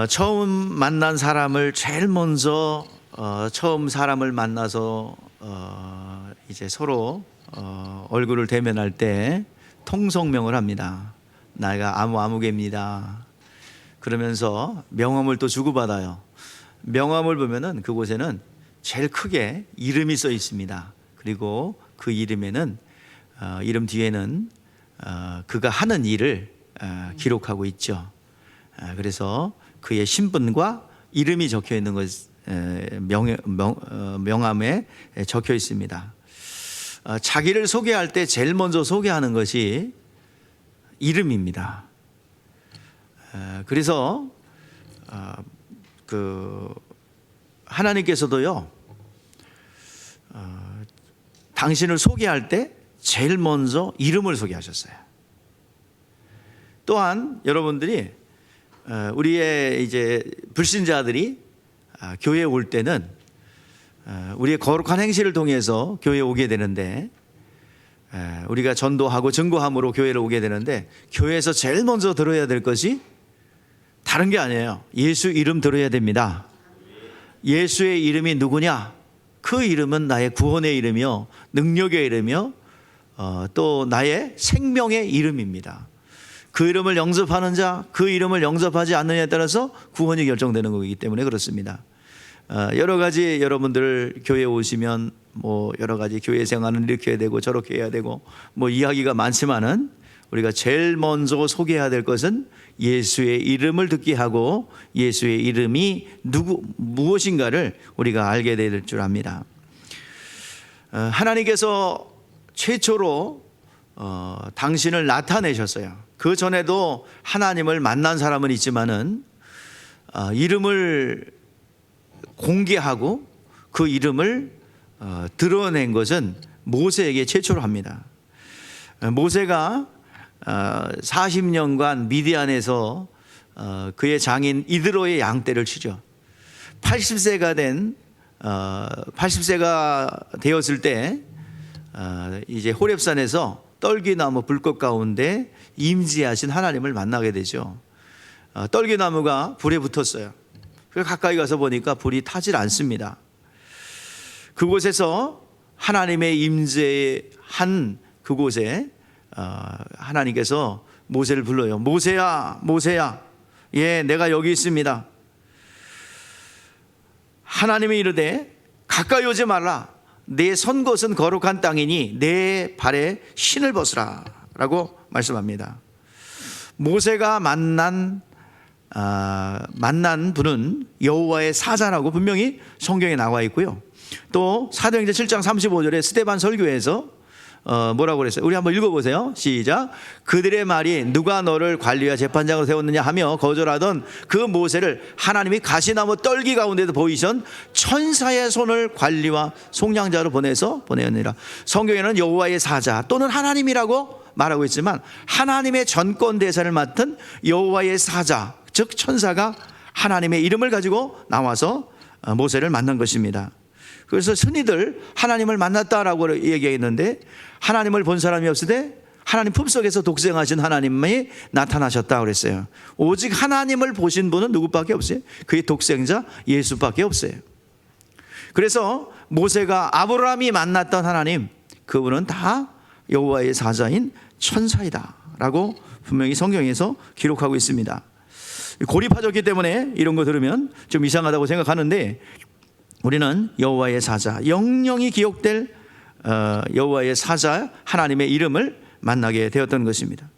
처음 만난 사람을 제일 먼저 처음 사람을 만나서 이제 서로 얼굴을 대면할 때 통성명을 합니다. 나이가 아무개입니다. 그러면서 명함을 또 주고받아요. 명함을 보면은 그곳에는 제일 크게 이름이 써 있습니다. 그리고 그 이름에는 이름 뒤에는 그가 하는 일을 기록하고 있죠. 그래서 그의 신분과 이름이 적혀 있는 것 명함에 적혀 있습니다. 자기를 소개할 때 제일 먼저 소개하는 것이 이름입니다. 그래서 하나님께서도요, 당신을 소개할 때 제일 먼저 이름을 소개하셨어요. 또한 여러분들이 우리의 이제 불신자들이 교회에 올 때는 우리의 거룩한 행실을 통해서 교회에 오게 되는데, 우리가 전도하고 증거함으로 교회를 오게 되는데, 교회에서 제일 먼저 들어야 될 것이 다른 게 아니에요. 예수 이름 들어야 됩니다. 예수의 이름이 누구냐? 그 이름은 나의 구원의 이름이요, 능력의 이름이요, 또 나의 생명의 이름입니다. 그 이름을 영접하는 자, 그 이름을 영접하지 않느냐에 따라서 구원이 결정되는 거기 때문에 그렇습니다. 여러 가지 여러분들 교회에 오시면 여러 가지 교회 생활은 이렇게 해야 되고 저렇게 해야 되고 이야기가 많지만은, 우리가 제일 먼저 소개해야 될 것은 예수의 이름을 듣게 하고 예수의 이름이 무엇인가를 우리가 알게 될 줄 압니다. 하나님께서 최초로 당신을 나타내셨어요. 그 전에도 하나님을 만난 사람은 있지만은 이름을 공개하고 그 이름을 드러낸 것은 모세에게 최초로 합니다. 모세가 40년간 미디안에서 그의 장인 이드로의 양떼를 치죠. 80세가 되었을 때 이제 호렙산에서 떨기나무 불꽃 가운데 임재하신 하나님을 만나게 되죠. 떨기나무가 불에 붙었어요. 그래서 가까이 가서 보니까 불이 타질 않습니다. 그곳에서 하나님의 임재한 그곳에 하나님께서 모세를 불러요. 모세야, 모세야, 예, 내가 여기 있습니다. 하나님이 이르되 가까이 오지 말라. 내 선 곳은 거룩한 땅이니 내 발에 신을 벗으라 라고 말씀합니다. 모세가 만난 분은 여호와의 사자라고 분명히 성경에 나와 있고요. 또 사도행전 7장 35절에 스데반 설교에서 뭐라고 그랬어요? 우리 한번 읽어보세요. 시작. 그들의 말이 누가 너를 관리와 재판장으로 세웠느냐 하며 거절하던 그 모세를 하나님이 가시나무 떨기 가운데도 보이신 천사의 손을 관리와 속량자로 보내었느니라. 성경에는 여호와의 사자 또는 하나님이라고 말하고 있지만, 하나님의 전권 대사를 맡은 여호와의 사자, 즉 천사가 하나님의 이름을 가지고 나와서 모세를 만난 것입니다. 그래서 흔히들 하나님을 만났다라고 얘기했는데, 하나님을 본 사람이 없을 때 하나님 품속에서 독생하신 하나님이 나타나셨다고 그랬어요. 오직 하나님을 보신 분은 누구밖에 없어요? 그의 독생자 예수밖에 없어요. 그래서 모세가 아브라함이 만났던 하나님, 그분은 다 여호와의 사자인 천사이다 라고 분명히 성경에서 기록하고 있습니다. 고립하셨기 때문에 이런 거 들으면 좀 이상하다고 생각하는데, 우리는 여호와의 사자, 영영이 기억될 여호와의 사자 하나님의 이름을 만나게 되었던 것입니다.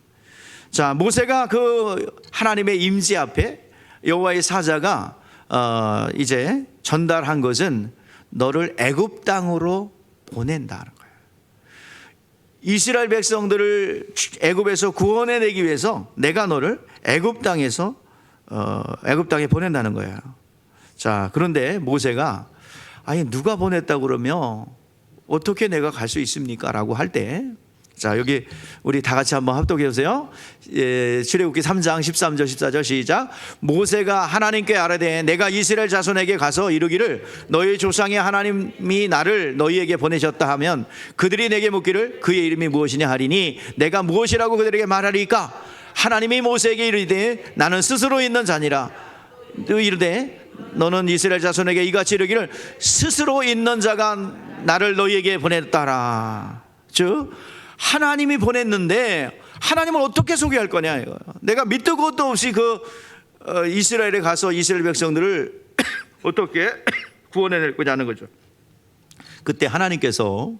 자, 모세가 그 하나님의 임재 앞에 여호와의 사자가 이제 전달한 것은 너를 애굽 땅으로 보낸다는 거예요. 이스라엘 백성들을 애굽에서 구원해내기 위해서 내가 너를 애굽 땅에 보낸다는 거예요. 자, 그런데 모세가 아니 누가 보냈다고 그러면 어떻게 내가 갈 수 있습니까? 라고 할 때, 자, 여기 우리 다 같이 한번 합독해 보세요. 출애굽기 3장 13절 14절 시작. 모세가 하나님께 아뢰되 내가 이스라엘 자손에게 가서 이르기를 너희 조상의 하나님이 나를 너희에게 보내셨다 하면 그들이 내게 묻기를 그의 이름이 무엇이냐 하리니 내가 무엇이라고 그들에게 말하리까? 하나님이 모세에게 이르되 나는 스스로 있는 자니라. 이르되 너는 이스라엘 자손에게 이같이 이르기를 스스로 있는 자가 나를 너희에게 보냈다라. 즉 하나님이 보냈는데 하나님을 어떻게 소개할 거냐 이거. 내가 밑도 끝도 없이 이스라엘에 가서 이스라엘 백성들을 어떻게 구원해낼 거냐는 거죠. 그때 하나님께서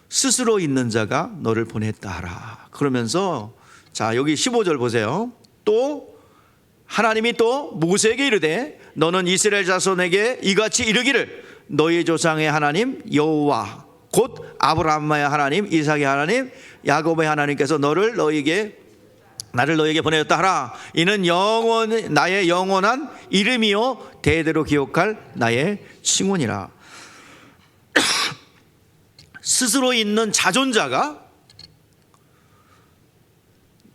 스스로 있는 자가 너를 보냈다라 그러면서, 자 여기 15절 보세요. 또 하나님이 또 모세에게 이르되 너는 이스라엘 자손에게 이같이 이르기를 너희 조상의 하나님 여호와 곧 아브라함의 하나님 이삭의 하나님 야곱의 하나님께서 나를 너희에게 보내었다 하라. 이는 나의 영원한 이름이요 대대로 기억할 나의 칭원이라. 스스로 있는 자존자가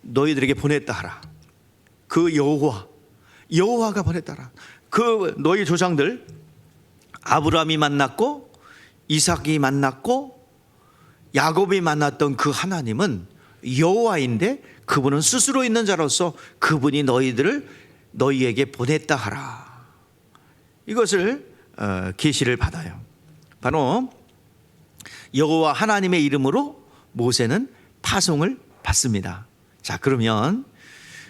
너희들에게 보냈다 하라. 그 여호와가 보냈다 하라. 그 너희 조상들 아브라함이 만났고 이삭이 만났고 야곱이 만났던 그 하나님은 여호와인데 그분은 스스로 있는 자로서 그분이 너희에게 보냈다 하라. 이것을 계시를 받아요. 바로 여호와 하나님의 이름으로 모세는 파송을 받습니다. 자 그러면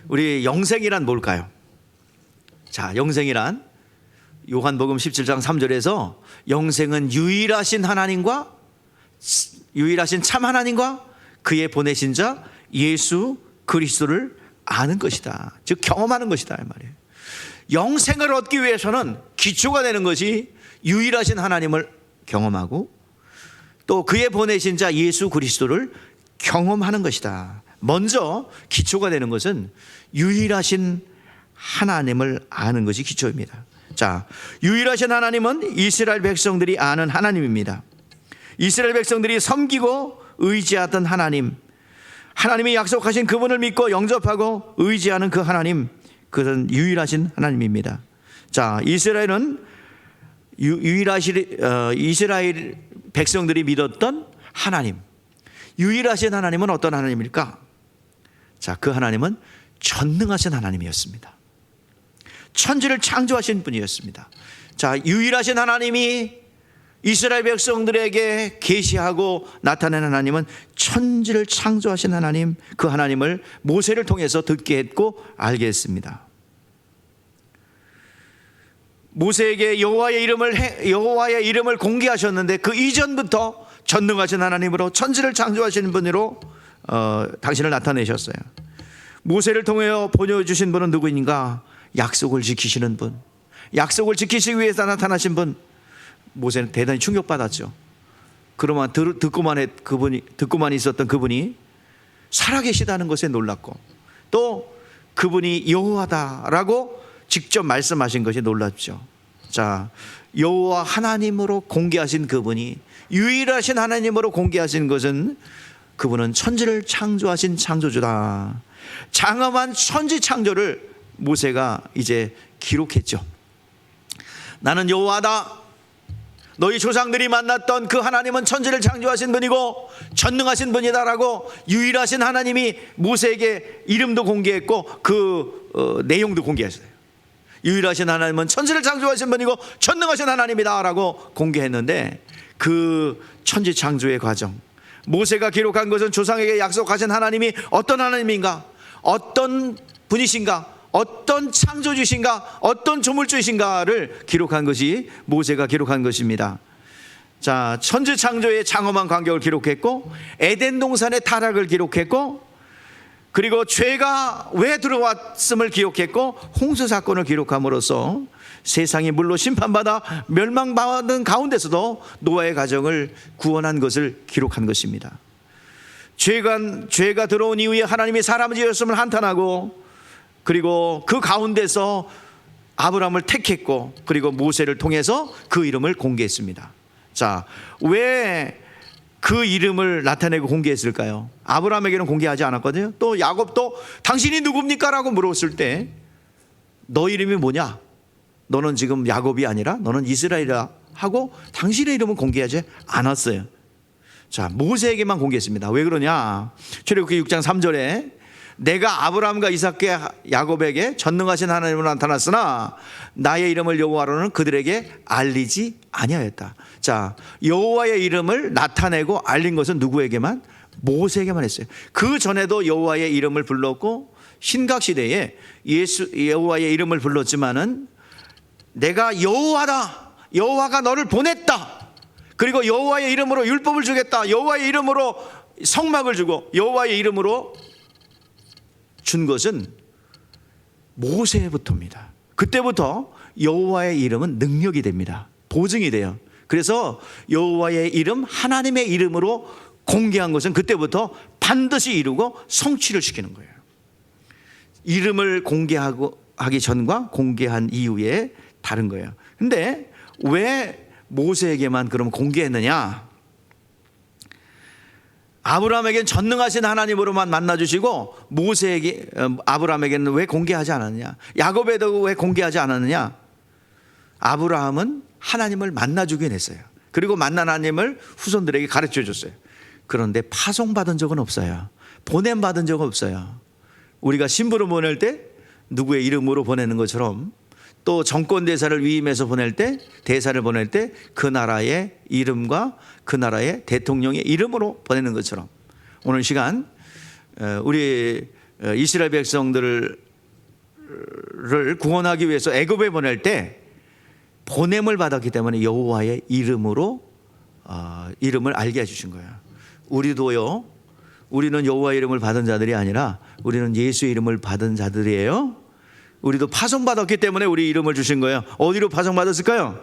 우리 영생이란 뭘까요? 자 영생이란 요한복음 17장 3절에서 영생은 유일하신 참 하나님과 그의 보내신 자 예수 그리스도를 아는 것이다. 즉 경험하는 것이다 이 말이에요. 영생을 얻기 위해서는 기초가 되는 것이 유일하신 하나님을 경험하고 또 그의 보내신 자 예수 그리스도를 경험하는 것이다. 먼저 기초가 되는 것은 유일하신 하나님을 아는 것이 기초입니다. 자, 유일하신 하나님은 이스라엘 백성들이 아는 하나님입니다. 이스라엘 백성들이 섬기고 의지하던 하나님이 약속하신 그분을 믿고 영접하고 의지하는 그 하나님, 그것은 유일하신 하나님입니다. 자, 이스라엘 백성들이 믿었던 하나님, 유일하신 하나님은 어떤 하나님일까? 자, 그 하나님은 전능하신 하나님이었습니다. 천지를 창조하신 분이었습니다. 자, 유일하신 하나님이 이스라엘 백성들에게 계시하고 나타낸 하나님은 천지를 창조하신 하나님, 그 하나님을 모세를 통해서 듣게 했고 알게 했습니다. 모세에게 여호와의 이름을 공개하셨는데 그 이전부터 전능하신 하나님으로 천지를 창조하시는 분으로 당신을 나타내셨어요. 모세를 통해 보여주신 분은 누구인가? 약속을 지키시는 분, 약속을 지키시기 위해서 나타나신 분. 모세는 대단히 충격받았죠. 그러면 듣고만 있었던 그분이 살아계시다는 것에 놀랐고 또 그분이 여호와다라고 직접 말씀하신 것이 놀랍죠. 자, 여호와 하나님으로 공개하신 그분이 유일하신 하나님으로 공개하신 것은 그분은 천지를 창조하신 창조주다. 장엄한 천지 창조를 모세가 이제 기록했죠. 나는 여호와다. 너희 조상들이 만났던 그 하나님은 천지를 창조하신 분이고 전능하신 분이다라고 유일하신 하나님이 모세에게 이름도 공개했고 그 내용도 공개했어요. 유일하신 하나님은 천지를 창조하신 분이고 전능하신 하나님이다라고 공개했는데 그 천지 창조의 과정, 모세가 기록한 것은 조상에게 약속하신 하나님이 어떤 하나님인가, 어떤 분이신가, 어떤 창조주신가, 어떤 조물주신가를 기록한 것이 모세가 기록한 것입니다. 자, 천지 창조의 장엄한 광경을 기록했고 에덴 동산의 타락을 기록했고 그리고 죄가 왜 들어왔음을 기록했고 홍수 사건을 기록함으로써 세상이 물로 심판받아 멸망받은 가운데서도 노아의 가정을 구원한 것을 기록한 것입니다. 죄가 들어온 이후에 하나님이 사람을 지었음을 한탄하고 그리고 그 가운데서 아브라함을 택했고 그리고 모세를 통해서 그 이름을 공개했습니다. 자, 왜 그 이름을 나타내고 공개했을까요? 아브라함에게는 공개하지 않았거든요. 또 야곱도 당신이 누굽니까? 라고 물었을 때 너 이름이 뭐냐? 너는 지금 야곱이 아니라 너는 이스라엘이라 하고 당신의 이름은 공개하지 않았어요. 자, 모세에게만 공개했습니다. 왜 그러냐? 출애굽기 6장 3절에 내가 아브라함과 이삭과 야곱에게 전능하신 하나님으로 나타났으나 나의 이름을 여호와로는 그들에게 알리지 아니하였다. 자, 여호와의 이름을 나타내고 알린 것은 누구에게만? 모세에게만 했어요. 그 전에도 여호와의 이름을 불렀고 신각 시대에 여호와의 이름을 불렀지만은 내가 여호와다, 여호와가 너를 보냈다, 그리고 여호와의 이름으로 율법을 주겠다, 여호와의 이름으로 성막을 주고 여호와의 이름으로 준 것은 모세부터입니다. 그때부터 여호와의 이름은 능력이 됩니다. 보증이 돼요. 그래서 여호와의 이름, 하나님의 이름으로 공개한 것은 그때부터 반드시 이루고 성취를 시키는 거예요. 이름을 공개하기 전과 공개한 이후에 다른 거예요. 근데 왜 모세에게만 그럼 공개했느냐? 아브라함에게는 전능하신 하나님으로만 만나주시고 모세에게, 아브라함에게는 왜 공개하지 않았느냐? 야곱에도 왜 공개하지 않았느냐? 아브라함은 하나님을 만나주긴 했어요. 그리고 만난 하나님을 후손들에게 가르쳐 줬어요. 그런데 파송받은 적은 없어요. 보냄받은 적은 없어요. 우리가 신부로 보낼 때 누구의 이름으로 보내는 것처럼, 또 정권 대사를 위임해서 보낼 때, 대사를 보낼 때 그 나라의 이름과 그 나라의 대통령의 이름으로 보내는 것처럼, 오늘 시간 우리 이스라엘 백성들을 구원하기 위해서 애굽에 보낼 때 보냄을 받았기 때문에 여호와의 이름으로 이름을 알게 해주신 거예요. 우리도요, 우리는 여호와의 이름을 받은 자들이 아니라 우리는 예수의 이름을 받은 자들이에요. 우리도 파송받았기 때문에 우리 이름을 주신 거예요. 어디로 파송받았을까요?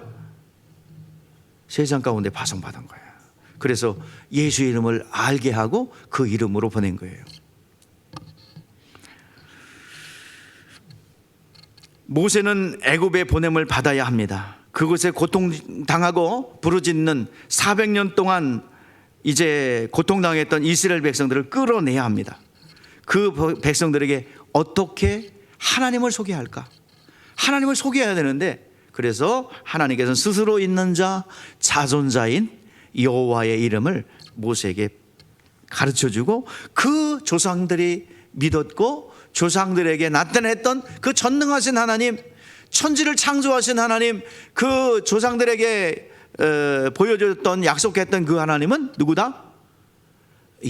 세상 가운데 파송받은 거예요. 그래서 예수의 이름을 알게 하고 그 이름으로 보낸 거예요. 모세는 애굽의 보냄을 받아야 합니다. 그곳에 고통당하고 부르짖는 400년 동안 이제 고통당했던 이스라엘 백성들을 끌어내야 합니다. 그 백성들에게 어떻게 하나님을 소개할까? 하나님을 소개해야 되는데, 그래서 하나님께서는 스스로 있는 자, 자존자인 여호와의 이름을 모세에게 가르쳐주고, 그 조상들이 믿었고 조상들에게 나타냈던 그 전능하신 하나님, 천지를 창조하신 하나님, 그 조상들에게 보여줬던, 약속했던 그 하나님은 누구다?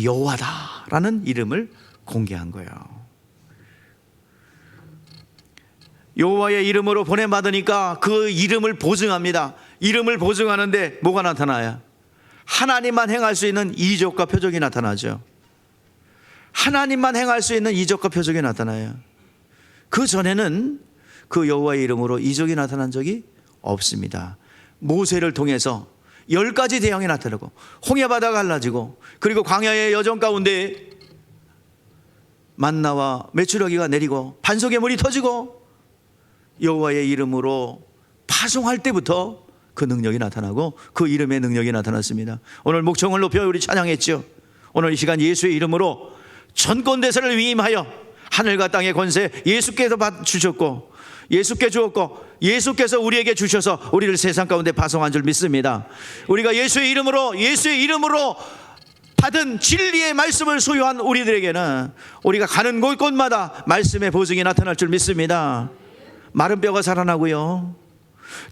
여호와다라는 이름을 공개한 거예요. 여호와의 이름으로 보냄받으니까 그 이름을 보증합니다. 이름을 보증하는데 뭐가 나타나요? 하나님만 행할 수 있는 이적과 표적이 나타나죠. 하나님만 행할 수 있는 이적과 표적이 나타나요. 그 전에는 그 여호와의 이름으로 이적이 나타난 적이 없습니다. 모세를 통해서 10가지 대형이 나타나고, 홍해바다가 갈라지고, 그리고 광야의 여정 가운데 만나와 메추라기가 내리고 반석의 물이 터지고, 여호와의 이름으로 파송할 때부터 그 능력이 나타나고 그 이름의 능력이 나타났습니다. 오늘 목청을 높여 우리 찬양했죠. 오늘 이 시간 예수의 이름으로 전권대사를 위임하여 하늘과 땅의 권세 예수께서 주셨고, 예수께 주었고, 예수께서 우리에게 주셔서 우리를 세상 가운데 파송한 줄 믿습니다. 우리가 예수의 이름으로 받은 진리의 말씀을 소유한 우리들에게는 우리가 가는 곳곳마다 말씀의 보증이 나타날 줄 믿습니다. 마른 뼈가 살아나고요,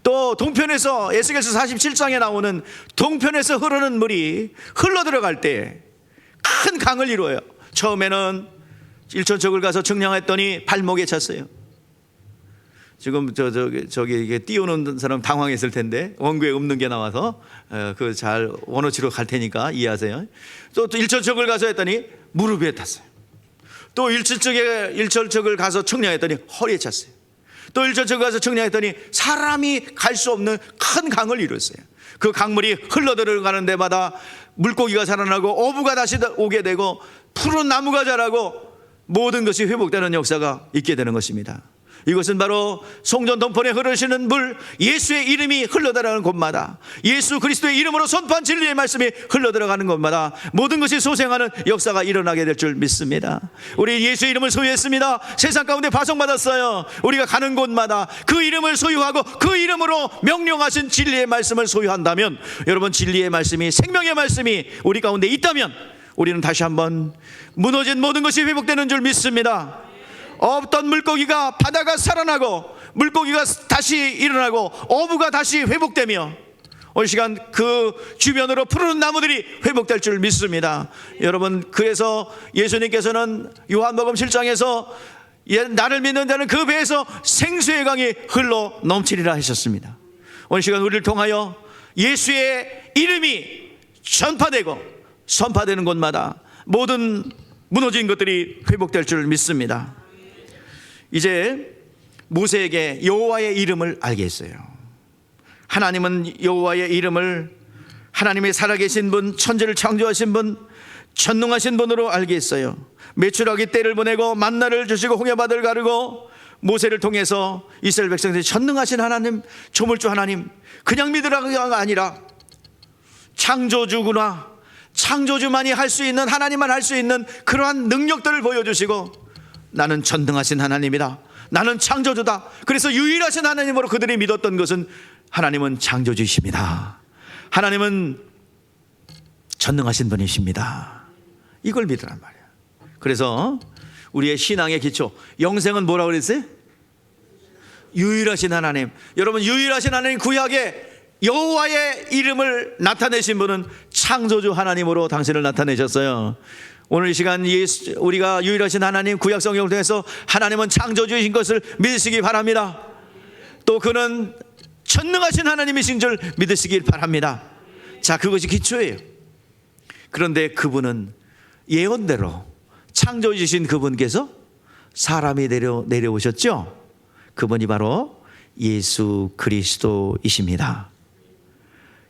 또 동편에서, 에스겔서 47장에 나오는 동편에서 흐르는 물이 흘러 들어갈 때 큰 강을 이루어요. 처음에는 일천척을 가서 측량했더니 발목에 찼어요. 지금 저기 이게 띄우는 사람 당황했을 텐데, 원고에 없는 게 나와서 그 잘 원어치로 갈 테니까 이해하세요. 또 일천척을 가서 했더니 무릎에 탔어요. 또 일천척을 가서 측량했더니 허리에 찼어요. 또 일천척을 가서 측량했더니 사람이 갈 수 없는 큰 강을 이뤘어요. 그 강물이 흘러 들어가는 데마다 물고기가 살아나고 어부가 다시 오게 되고 푸른 나무가 자라고 모든 것이 회복되는 역사가 있게 되는 것입니다. 이것은 바로 송전 동편에 흐르시는 물, 예수의 이름이 흘러들어가는 곳마다, 예수 그리스도의 이름으로 선포한 진리의 말씀이 흘러들어가는 곳마다 모든 것이 소생하는 역사가 일어나게 될 줄 믿습니다. 우리 예수의 이름을 소유했습니다. 세상 가운데 파송받았어요. 우리가 가는 곳마다 그 이름을 소유하고 그 이름으로 명령하신 진리의 말씀을 소유한다면, 여러분, 진리의 말씀이, 생명의 말씀이 우리 가운데 있다면 우리는 다시 한번 무너진 모든 것이 회복되는 줄 믿습니다. 없던 물고기가 바다가 살아나고 물고기가 다시 일어나고 어부가 다시 회복되며 오늘 시간 그 주변으로 푸르른 나무들이 회복될 줄 믿습니다. 여러분, 그래서 예수님께서는 요한복음 7장에서 나를 믿는 자는 그 배에서 생수의 강이 흘러 넘치리라 하셨습니다. 오늘 시간 우리를 통하여 예수의 이름이 전파되고 선파되는 곳마다 모든 무너진 것들이 회복될 줄 믿습니다. 이제 모세에게 여호와의 이름을 알게 했어요. 하나님은 여호와의 이름을 하나님의 살아계신 분, 천지를 창조하신 분, 전능하신 분으로 알게 했어요. 메추라기 떼를 보내고 만나를 주시고 홍해바다를 가르고 모세를 통해서 이스라엘 백성들이 전능하신 하나님, 조물주 하나님, 그냥 믿으라가 아니라 창조주구나, 창조주만이 할 수 있는, 하나님만 할 수 있는 그러한 능력들을 보여주시고 나는 전능하신 하나님이다, 나는 창조주다. 그래서 유일하신 하나님으로 그들이 믿었던 것은 하나님은 창조주이십니다, 하나님은 전능하신 분이십니다, 이걸 믿으란 말이야. 그래서 우리의 신앙의 기초, 영생은 뭐라고 그랬어요? 유일하신 하나님. 여러분, 유일하신 하나님, 구약에 여호와의 이름을 나타내신 분은 창조주 하나님으로 당신을 나타내셨어요. 오늘 이 시간 우리가 유일하신 하나님, 구약 성경을 통해서 하나님은 창조주이신 것을 믿으시기 바랍니다. 또 그는 전능하신 하나님이신 줄 믿으시길 바랍니다. 자, 그것이 기초예요. 그런데 그분은 예언대로 창조주신 그분께서 사람이 내려오셨죠. 그분이 바로 예수 그리스도이십니다.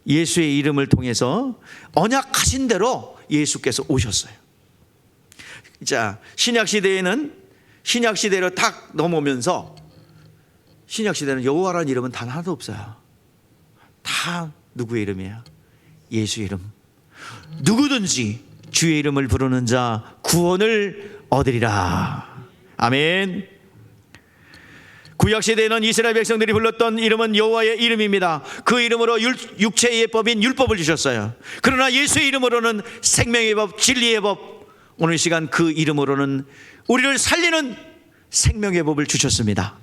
예수의 이름을 통해서 언약하신 대로 예수께서 오셨어요. 자, 신약시대에는 신약시대로 탁 넘어오면서 신약시대는 여호와라는 이름은 단 하나도 없어요. 다 누구의 이름이에요? 예수의 이름. 누구든지 주의 이름을 부르는 자 구원을 얻으리라. 아멘. 구약시대에는 이스라엘 백성들이 불렀던 이름은 여호와의 이름입니다. 그 이름으로 육체의 예법인 율법을 주셨어요. 그러나 예수의 이름으로는 생명의 법, 진리의 법, 오늘 시간 그 이름으로는 우리를 살리는 생명의 법을 주셨습니다.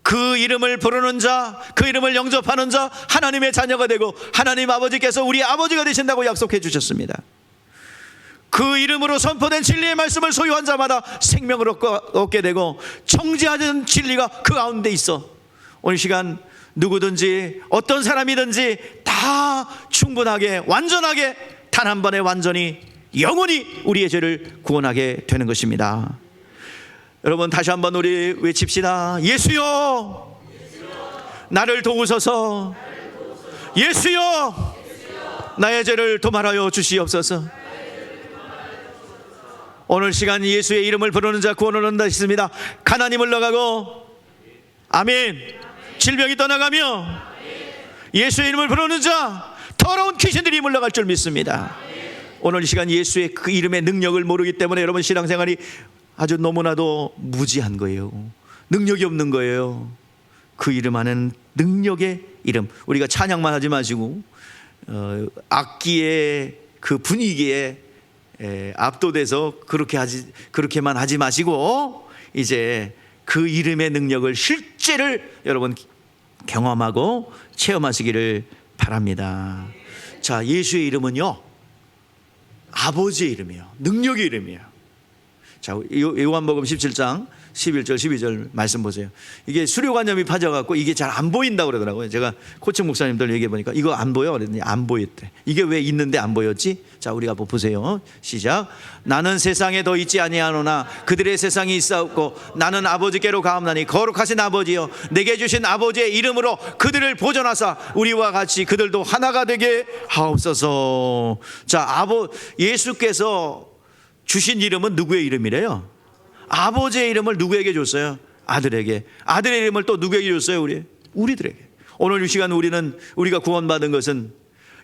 그 이름을 부르는 자, 그 이름을 영접하는 자 하나님의 자녀가 되고 하나님 아버지께서 우리 아버지가 되신다고 약속해 주셨습니다. 그 이름으로 선포된 진리의 말씀을 소유한 자마다 생명을 얻게 되고 정죄하는 진리가 그 가운데 있어. 오늘 시간 누구든지 어떤 사람이든지 다 충분하게, 완전하게, 단 한 번에 완전히 영원히 우리의 죄를 구원하게 되는 것입니다. 여러분, 다시 한번 우리 외칩시다. 예수여, 나를 도우소서. 예수여, 나의 죄를 도말하여 주시옵소서. 오늘 시간 예수의 이름을 부르는 자 구원을 얻는다 했습니다. 가난이 물러가고, 아멘, 질병이 떠나가며, 예수의 이름을 부르는 자 더러운 귀신들이 물러갈 줄 믿습니다. 오늘 이 시간 예수의 그 이름의 능력을 모르기 때문에 여러분 신앙생활이 아주 너무나도 무지한 거예요. 능력이 없는 거예요. 그 이름 안에는 능력의 이름. 우리가 찬양만 하지 마시고 악기의 그 분위기에 압도돼서 그렇게만 하지 마시고 이제 그 이름의 능력을, 실제를 여러분 경험하고 체험하시기를 바랍니다. 자, 예수의 이름은요, 아버지의 이름이에요. 능력의 이름이에요. 자, 요한복음 17장 11절 12절 말씀 보세요. 이게 수료관념이 빠져갖고 이게 잘 안 보인다고 그러더라고요. 제가 코칭 목사님들 얘기해 보니까 이거 안 보여? 그랬더니 안 보였대. 이게 왜 있는데 안 보였지? 자, 우리가 한번 보세요. 시작. 나는 세상에 더 있지 아니하노나 그들의 세상이 있사옵고 나는 아버지께로 가옵나니 거룩하신 아버지여, 내게 주신 아버지의 이름으로 그들을 보존하사 우리와 같이 그들도 하나가 되게 하옵소서. 자, 예수께서 주신 이름은 누구의 이름이래요? 아버지의 이름을 누구에게 줬어요? 아들에게. 아들의 이름을 또 누구에게 줬어요? 우리들에게. 오늘 이 시간 우리가 구원받은 것은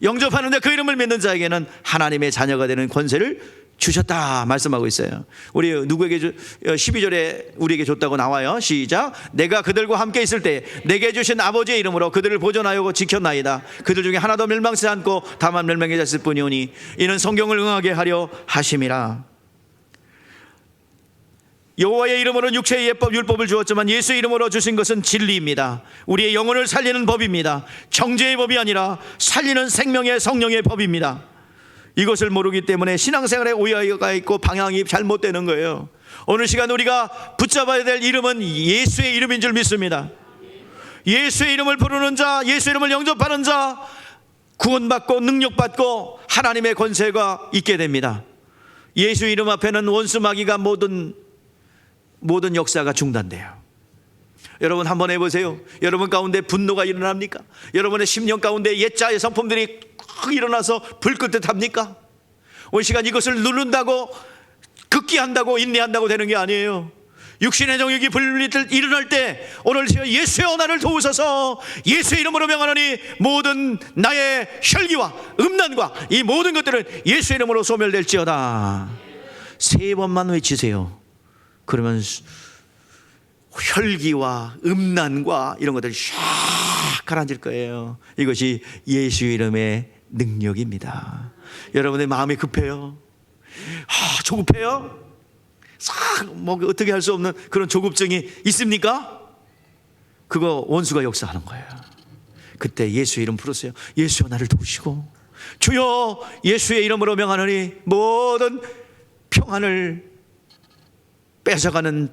영접하는데 그 이름을 믿는 자에게는 하나님의 자녀가 되는 권세를 주셨다 말씀하고 있어요. 우리 누구에게 12절에 우리에게 줬다고 나와요. 시작. 내가 그들과 함께 있을 때 내게 주신 아버지의 이름으로 그들을 보존하여 지켰나이다. 그들 중에 하나도 멸망치 않고 다만 멸망해졌을 뿐이오니 이는 성경을 응하게 하려 하심이라. 여호와의 이름으로 육체의 예법 율법을 주었지만 예수의 이름으로 주신 것은 진리입니다. 우리의 영혼을 살리는 법입니다. 정죄의 법이 아니라 살리는 생명의 성령의 법입니다. 이것을 모르기 때문에 신앙생활에 오해가 있고 방향이 잘못되는 거예요. 오늘 시간 우리가 붙잡아야 될 이름은 예수의 이름인 줄 믿습니다. 예수의 이름을 부르는 자, 예수의 이름을 영접하는 자 구원받고 능력받고 하나님의 권세가 있게 됩니다. 예수 이름 앞에는 원수 마귀가 모든 역사가 중단돼요. 여러분 한번 해보세요. 여러분 가운데 분노가 일어납니까? 여러분의 심령 가운데 옛자의 성품들이 일어나서 불끄듯 합니까? 오늘 시간 이것을 누른다고 극기한다고 인내한다고 되는 게 아니에요. 육신의 정욕이 불리듯 일어날 때 오늘 예수의 언하를 도우셔서 예수의 이름으로 명하노니 모든 나의 혈기와 음란과 이 모든 것들은 예수의 이름으로 소멸될지어다. 3번만 외치세요. 그러면 혈기와 음란과 이런 것들이 샥 가라앉을 거예요. 이것이 예수의 이름의 능력입니다. 여러분의 마음이 급해요. 조급해요. 뭐 어떻게 할 수 없는 그런 조급증이 있습니까? 그거 원수가 역사하는 거예요. 그때 예수의 이름 부르세요. 예수여 나를 도우시고 주여 예수의 이름으로 명하노니 모든 평안을 뺏어가는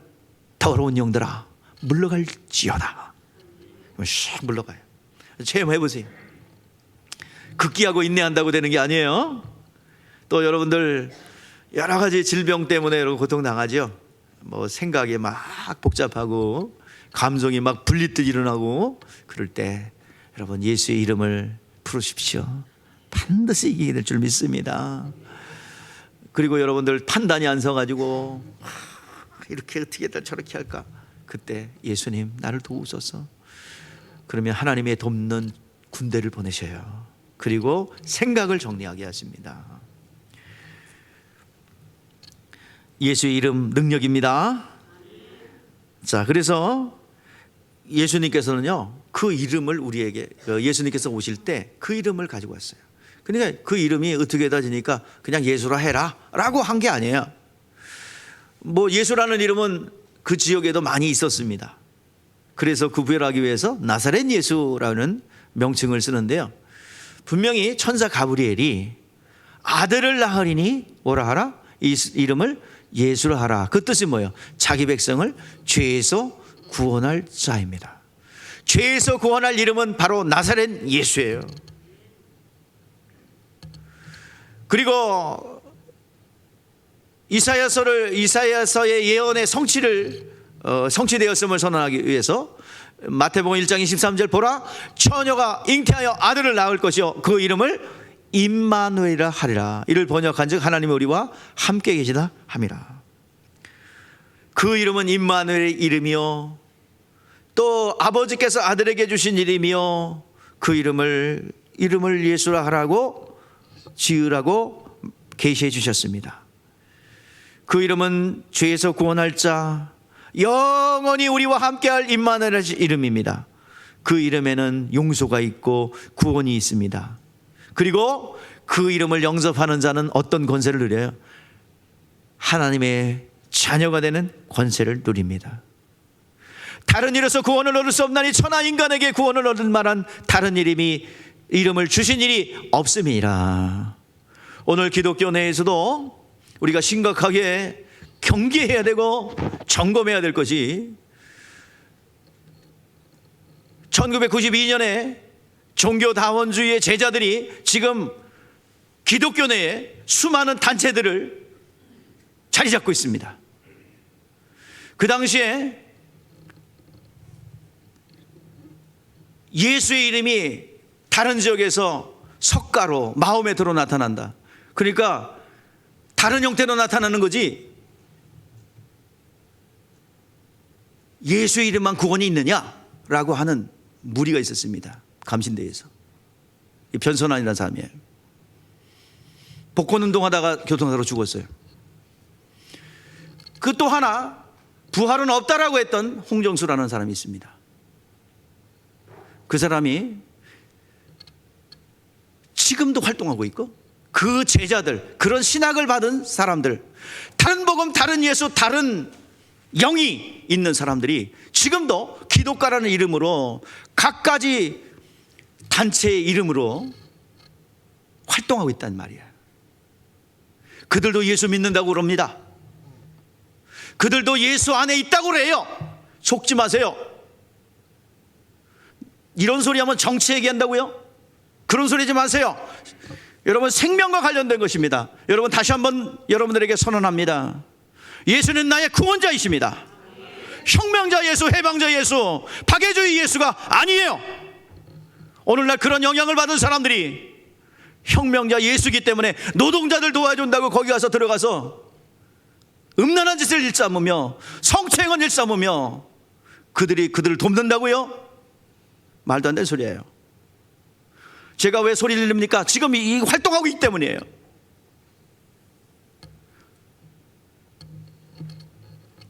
더러운 영들아 물러갈지어다. 샥 물러가요. 체험해보세요. 극기하고 인내한다고 되는 게 아니에요. 또 여러분들 여러 가지 질병 때문에 여러분 고통당하죠. 뭐 생각이 막 복잡하고 감정이 막 불릿듯 일어나고 그럴 때 여러분 예수의 이름을 부르십시오. 반드시 이기게 될 줄 믿습니다. 그리고 여러분들 판단이 안 서가지고 이렇게 어떻게 했다 저렇게 할까? 그때 예수님 나를 도우소서. 그러면 하나님의 돕는 군대를 보내셔요. 그리고 생각을 정리하게 하십니다. 예수의 이름 능력입니다. 자, 그래서 예수님께서는요 그 이름을 우리에게 예수님께서 오실 때 그 이름을 가지고 왔어요. 그러니까 그 이름이 어떻게 다지니까 그냥 예수라 해라 라고 한 게 아니에요. 뭐 예수라는 이름은 그 지역에도 많이 있었습니다. 그래서 구별하기 위해서 나사렛 예수라는 명칭을 쓰는데요, 분명히 천사 가브리엘이 아들을 낳으리니 뭐라 하라? 이 이름을 예수라 하라. 그 뜻이 뭐예요? 자기 백성을 죄에서 구원할 자입니다. 죄에서 구원할 이름은 바로 나사렛 예수예요. 그리고 이사야서의 예언의 성취되었음을 선언하기 위해서 마태복음 1장 23절 보라 처녀가 잉태하여 아들을 낳을 것이요 그 이름을 임마누엘이라 하리라. 이를 번역한즉 하나님이 우리와 함께 계시다 함이라. 그 이름은 임마누엘의 이름이요 또 아버지께서 아들에게 주신 이름이요 그 이름을 예수라 하라고 지으라고 계시해 주셨습니다. 그 이름은 죄에서 구원할 자 영원히 우리와 함께할 임마누엘의 이름입니다. 그 이름에는 용서가 있고 구원이 있습니다. 그리고 그 이름을 영접하는 자는 어떤 권세를 누려요? 하나님의 자녀가 되는 권세를 누립니다. 다른 이로서 구원을 얻을 수 없나니 천하 인간에게 구원을 얻을 만한 다른 이름을 주신 일이 없음이라. 오늘 기독교 내에서도 우리가 심각하게 경계해야 되고 점검해야 될 것이 1992년에 종교다원주의의 제자들이 지금 기독교 내에 수많은 단체들을 자리 잡고 있습니다. 그 당시에 예수의 이름이 다른 지역에서 석가로 마호메트로 나타난다. 그러니까 다른 형태로 나타나는 거지 예수의 이름만 구원이 있느냐라고 하는 무리가 있었습니다. 감신대에서. 변선환이라는 사람이에요. 복권 운동하다가 교통사고로 죽었어요. 그 또 하나 부활은 없다라고 했던 홍정수라는 사람이 있습니다. 그 사람이 지금도 활동하고 있고 그 제자들, 그런 신학을 받은 사람들, 다른 복음, 다른 예수, 다른 영이 있는 사람들이 지금도 기독가라는 이름으로 각가지 단체의 이름으로 활동하고 있단 말이야. 그들도 예수 믿는다고 그럽니다. 그들도 예수 안에 있다고 그래요. 속지 마세요. 이런 소리 하면 정치 얘기한다고요? 그런 소리 하지 마세요. 여러분, 생명과 관련된 것입니다. 여러분, 다시 한번 여러분들에게 선언합니다. 예수는 나의 구원자이십니다. 혁명자 예수, 해방자 예수, 박애주의 예수가 아니에요. 오늘날 그런 영향을 받은 사람들이 혁명자 예수기 때문에 노동자들 도와준다고 거기 가서 들어가서 음란한 짓을 일삼으며 성추행을 일삼으며 그들을 돕는다고요? 말도 안 되는 소리예요. 제가 왜 소리를 내립니까? 지금 이 활동하고 있기 때문이에요.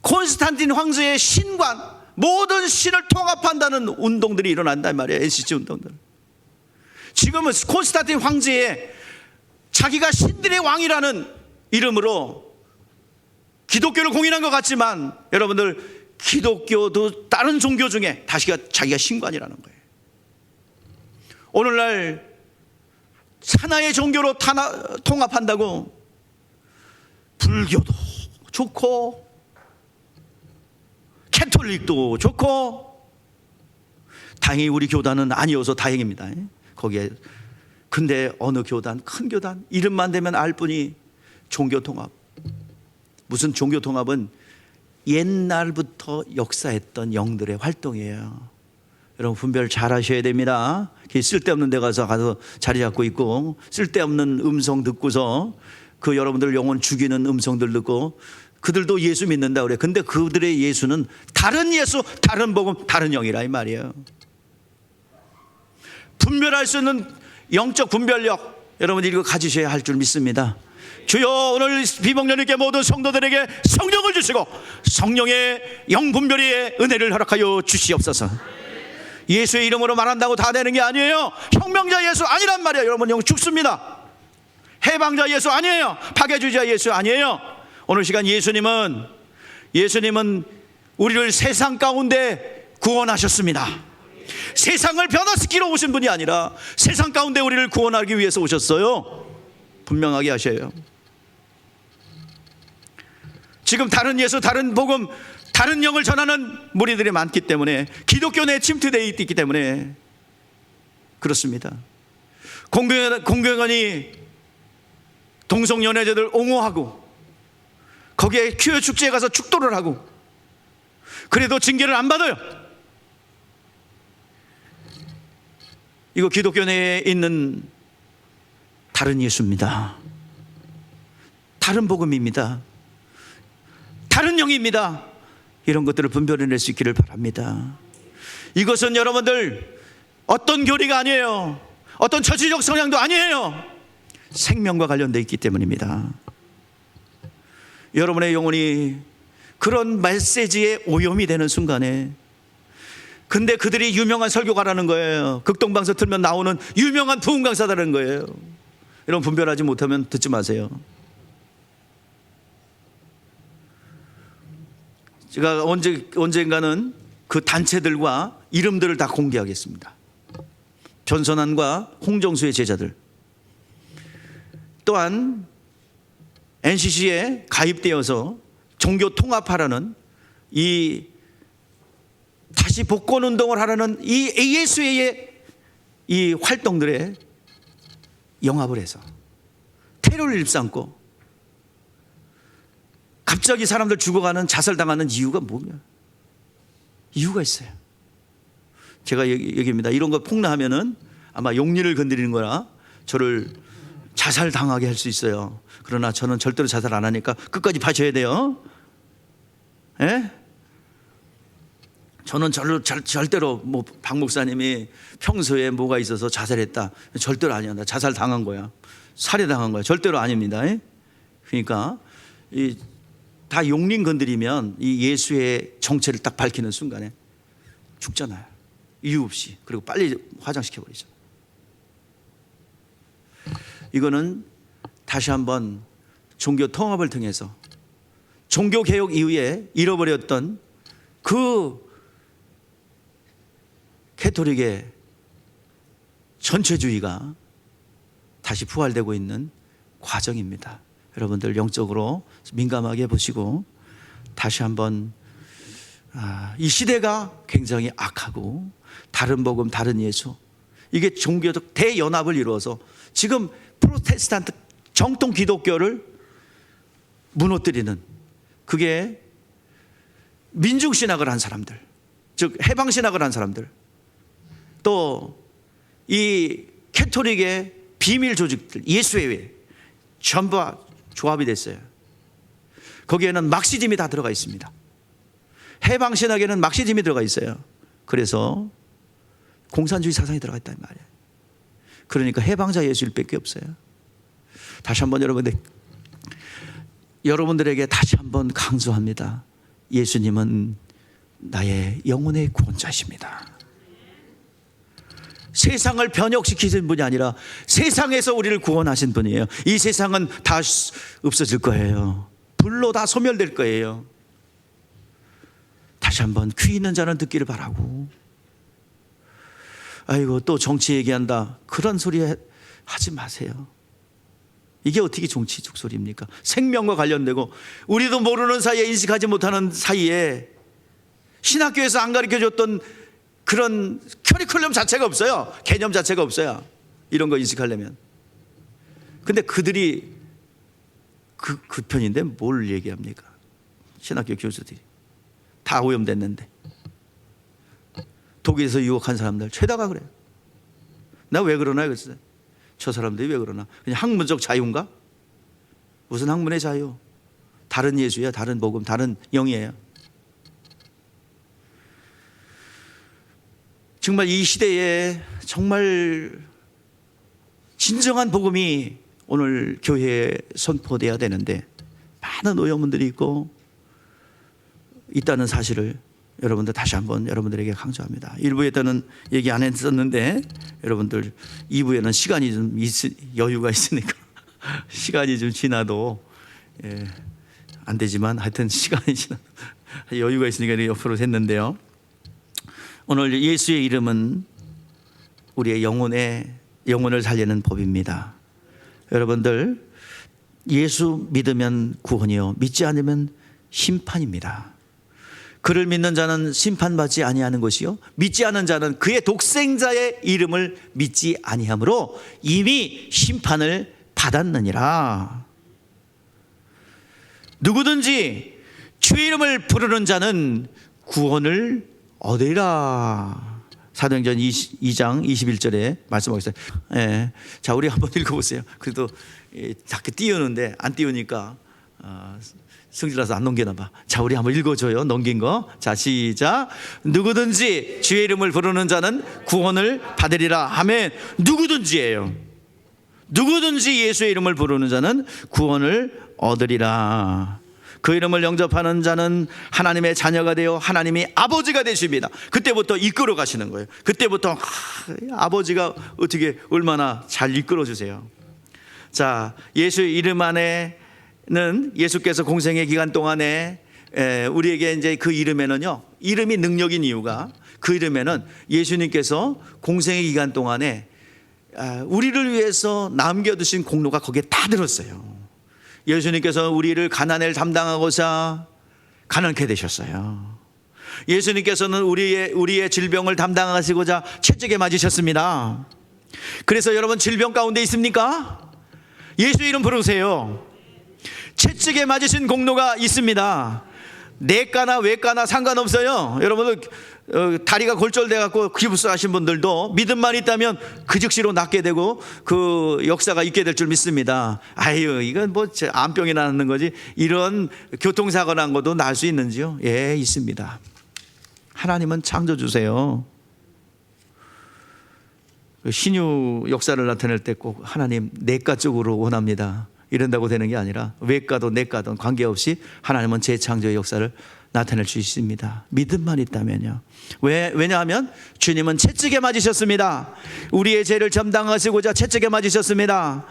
콘스탄틴 황제의 신관, 모든 신을 통합한다는 운동들이 일어난단 말이에요. NCC 운동들. 지금은 콘스탄틴 황제의 자기가 신들의 왕이라는 이름으로 기독교를 공인한 것 같지만 여러분들, 기독교도 다른 종교 중에 자기가 신관이라는 거예요. 오늘날 하나의 종교로 통합한다고 불교도 좋고 캐톨릭도 좋고, 다행히 우리 교단은 아니어서 다행입니다. 거기에. 근데 어느 교단, 큰 교단 이름만 되면 알 뿐이 종교통합. 무슨 종교통합은 옛날부터 역사했던 영들의 활동이에요. 여러분, 분별 잘 하셔야 됩니다. 쓸데없는 데 가서 자리 잡고 있고 쓸데없는 음성 듣고서 그 여러분들 영혼 죽이는 음성들 듣고 그들도 예수 믿는다 그래. 근데 그들의 예수는 다른 예수, 다른 복음, 다른 영이라 이 말이에요. 분별할 수 있는 영적 분별력 여러분들이 이거 가지셔야 할 줄 믿습니다. 주여, 오늘 비목련님께 모든 성도들에게 성령을 주시고 성령의 영분별의 은혜를 허락하여 주시옵소서. 예수의 이름으로 말한다고 다 되는 게 아니에요. 혁명자 예수 아니란 말이에요. 여러분, 영 죽습니다. 해방자 예수 아니에요. 박애주자 예수 아니에요. 오늘 시간 예수님은 우리를 세상 가운데 구원하셨습니다. 세상을 변화시키러 오신 분이 아니라 세상 가운데 우리를 구원하기 위해서 오셨어요. 분명하게 하셔요. 지금 다른 예수, 다른 복음, 다른 영을 전하는 무리들이 많기 때문에, 기독교 내에 침투되어 있기 때문에 그렇습니다. 공경원이 동성연애자들 옹호하고 거기에 큐어 축제에 가서 축도를 하고 그래도 징계를 안 받아요. 이거 기독교 내에 있는 다른 예수입니다. 다른 복음입니다. 다른 영입니다. 이런 것들을 분별해낼 수 있기를 바랍니다. 이것은 여러분들 어떤 교리가 아니에요. 어떤 처지적 성향도 아니에요. 생명과 관련되어 있기 때문입니다. 여러분의 영혼이 그런 메시지에 오염이 되는 순간에, 근데 그들이 유명한 설교가라는 거예요. 극동방송 틀면 나오는 유명한 부흥 강사다라는 거예요. 이런 분별하지 못하면 듣지 마세요. 제가 언젠가는 그 단체들과 이름들을 다 공개하겠습니다. 변선환과 홍정수의 제자들, 또한 NCC에 가입되어서 종교 통합하라는 이 다시 복권 운동을 하라는 이 ASA의 이 활동들에 영합을 해서 테러를 일삼고 갑자기 사람들 죽어가는, 자살당하는 이유가 뭐냐? 이유가 있어요. 제가 얘기합니다. 이런 거 폭로하면은 아마 용리를 건드리는 거라 저를 자살당하게 할 수 있어요. 그러나 저는 절대로 자살 안 하니까 끝까지 봐줘야 돼요. 예? 저는 절대로 박 목사님이 평소에 뭐가 있어서 자살했다, 절대로 아니야. 나 자살 당한 거야. 살해당한 거예요. 절대로 아닙니다. 그러니까 다 용린 건드리면 이 예수의 정체를 딱 밝히는 순간에 죽잖아요. 이유 없이. 그리고 빨리 화장시켜버리죠. 이거는 다시 한번 종교 통합을 통해서 종교개혁 이후에 잃어버렸던 그 캐토릭의 전체주의가 다시 부활되고 있는 과정입니다. 여러분들 영적으로 민감하게 보시고 다시 한번 이 시대가 굉장히 악하고 다른 복음, 다른 예수, 이게 종교적 대연합을 이루어서 지금 프로테스탄트 정통 기독교를 무너뜨리는, 그게 민중신학을 한 사람들, 즉 해방신학을 한 사람들, 또 이 캐토릭의 비밀 조직들, 예수회회 전부 조합이 됐어요. 거기에는 막시즘이 다 들어가 있습니다. 해방신학에는 막시즘이 들어가 있어요. 그래서 공산주의 사상이 들어가 있단 말이에요. 그러니까 해방자 예수일밖에 없어요. 다시 한번 여러분들에게 다시 한번 강조합니다. 예수님은 나의 영혼의 구원자십니다. 세상을 변혁시키신 분이 아니라 세상에서 우리를 구원하신 분이에요. 이 세상은 다 없어질 거예요. 불로 다 소멸될 거예요. 다시 한번 귀 있는 자는 듣기를 바라고. 아이고 또 정치 얘기한다, 그런 소리 하지 마세요. 이게 어떻게 정치적 소리입니까? 생명과 관련되고 우리도 모르는 사이에, 인식하지 못하는 사이에 신학교에서 안 가르쳐줬던 그런 커리큘럼 자체가 없어요. 개념 자체가 없어요. 이런 거 인식하려면. 근데 그들이 그 편인데 뭘 얘기합니까? 신학교 교수들이 다 오염됐는데. 독일에서 유학한 사람들 최다가 그래요. 나 왜 그러나 그랬어요. 저 사람들이 왜 그러나? 그냥 학문적 자유인가? 무슨 학문의 자유? 다른 예수야, 다른 복음, 다른 영이에요. 정말 이 시대에 정말 진정한 복음이 오늘 교회에 선포되어야 되는데 많은 오염원들이 있고 있다는 사실을 여러분들 다시 한번 여러분들에게 강조합니다. 1부에서는 얘기 안 했었는데 여러분들 2부에는 시간이 좀 여유가 있으니까 시간이 좀 지나도 안 되지만 하여튼 시간이 지나 여유가 있으니까 옆으로 했는데요. 오늘 예수의 이름은 우리의 영혼을 살리는 법입니다. 여러분들 예수 믿으면 구원이요 믿지 않으면 심판입니다. 그를 믿는 자는 심판받지 아니하는 것이요 믿지 않는 자는 그의 독생자의 이름을 믿지 아니하므로 이미 심판을 받았느니라. 누구든지 주의 이름을 부르는 자는 구원을 얻으리라. 사도행전 2장 21절에 말씀하고 있어요. 자, 우리 한번 읽어보세요. 그래도 자꾸 띄우는데 안 띄우니까 성질나서 안 넘기나 봐. 자, 우리 한번 읽어줘요. 넘긴 거. 자, 시작. 누구든지 주의 이름을 부르는 자는 구원을 받으리라. 아멘. 누구든지예요. 누구든지 예수의 이름을 부르는 자는 구원을 얻으리라. 그 이름을 영접하는 자는 하나님의 자녀가 되어 하나님이 아버지가 되십니다. 그때부터 이끌어 가시는 거예요. 그때부터 아버지가 어떻게 얼마나 잘 이끌어 주세요. 자, 예수의 이름 안에는 예수께서 공생의 기간 동안에 우리에게 이제 그 이름에는요, 이름이 능력인 이유가 그 이름에는 예수님께서 공생의 기간 동안에 우리를 위해서 남겨두신 공로가 거기에 다 들었어요. 예수님께서 우리를 가난을 담당하고자 가난케 되셨어요. 예수님께서는 우리의 질병을 담당하시고자 채찍에 맞으셨습니다. 그래서 여러분 질병 가운데 있습니까? 예수 이름 부르세요. 채찍에 맞으신 공로가 있습니다. 내과나 외과나 상관없어요. 여러분들 다리가 골절돼 갖고 기부스 하신 분들도 믿음만 있다면 그 즉시로 낫게 되고 그 역사가 있게 될 줄 믿습니다. 아유, 이건 뭐 암병이 나는 거지, 이런 교통사고 난 것도 날 수 있는지요? 예, 있습니다. 하나님은 창조주세요. 신유 역사를 나타낼 때 꼭 하나님 내과 쪽으로 원합니다 이런다고 되는 게 아니라 외과도 내과도 관계없이 하나님은 재창조의 역사를 나타낼 수 있습니다. 믿음만 있다면요. 왜냐하면 주님은 채찍에 맞으셨습니다. 우리의 죄를 감당하시고자 채찍에 맞으셨습니다.